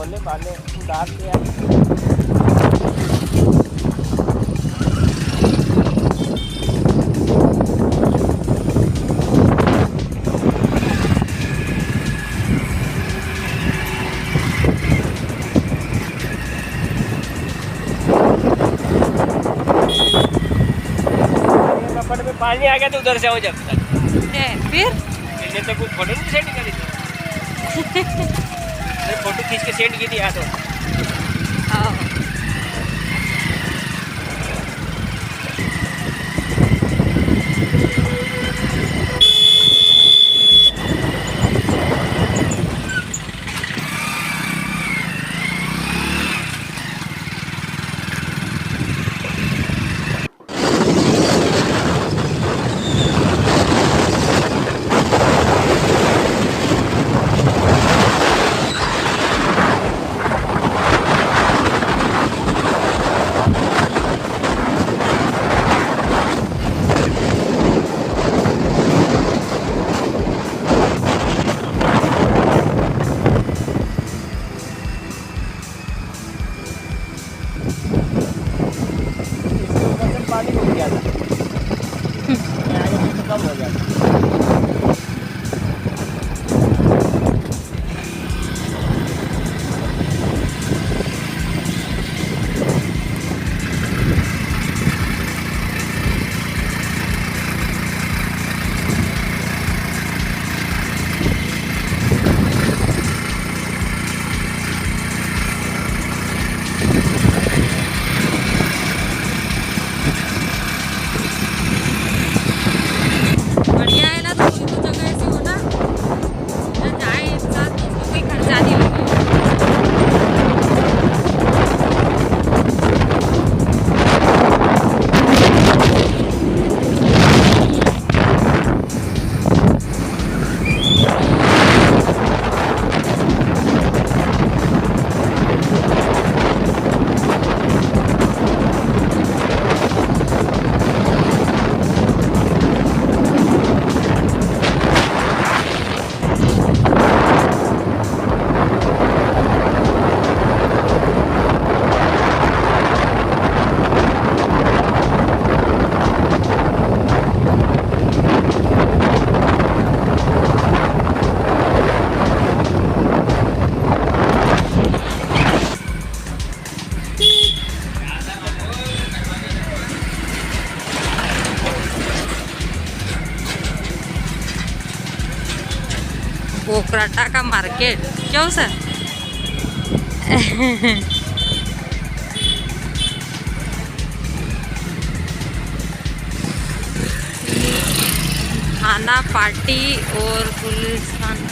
बोले पाले उधार लिया। पानी आ गया तो उधर से आओ जब तक फिर तो कुछ फोटो नहीं सेंड करी थी। फोटो खींच के सेंड की थी यहाँ तो। पोकराटा का मार्केट क्यों सर? थाना पार्टी और पुलिस थाना।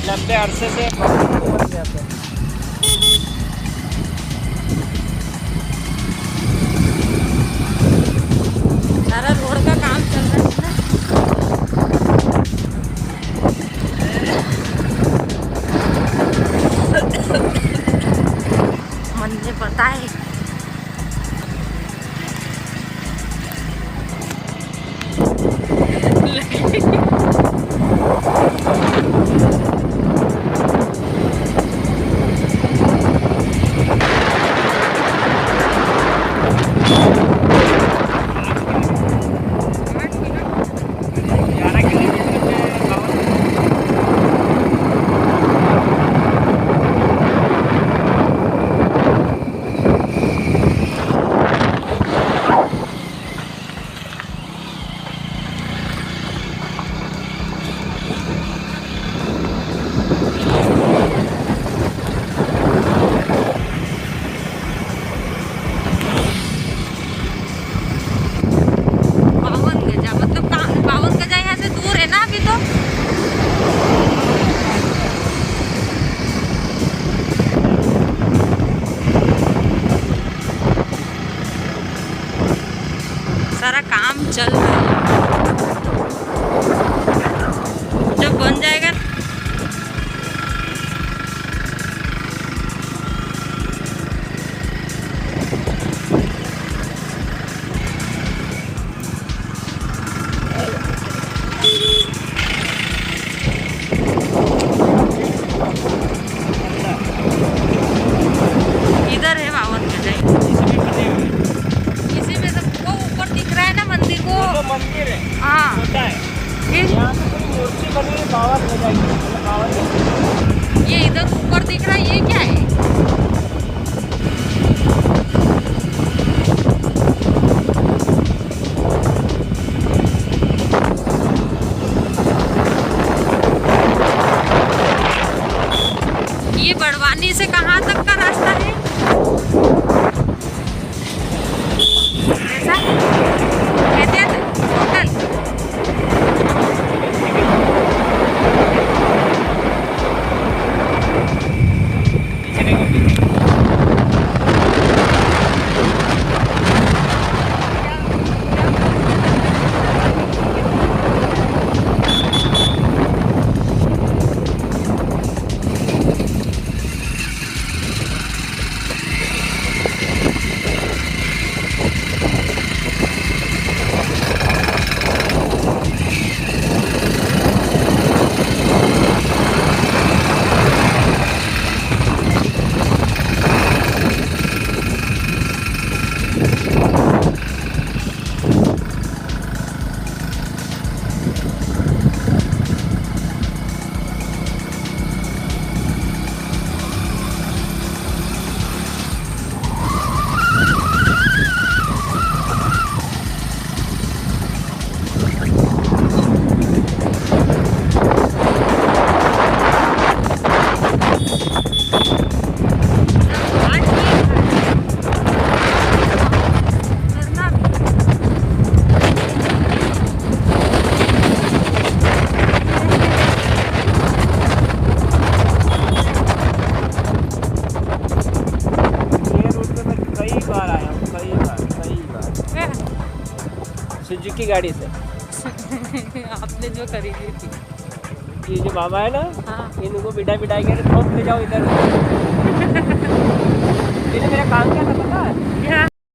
लंबे अरसे से बन जाते हैं। सारा रोड का काम चल रहा है ना। मुझे पता है। सारा काम चल रहा है, जब बन जाएगा इधर है मावन का जाए। इसी में तो वो ऊपर दिख रहा है ना मंदिर को। वो मंदिर है, हाँ छोटा है। फिर यहाँ पे पूरी मूर्ति बनी है, बावन हो जाएगी, मतलब बावन। ये इधर ऊपर दिख रहा है, ये क्या है? ये बड़वानी से कहाँ तक का रास्ता है? ऐसा कहते हैं टोटल सुजुकी गाड़ी से। आपने जो खरीदी थी ये जो बाबा है ना, हाँ। इनको बिठा बिठा के थोक ले जाओ इधर।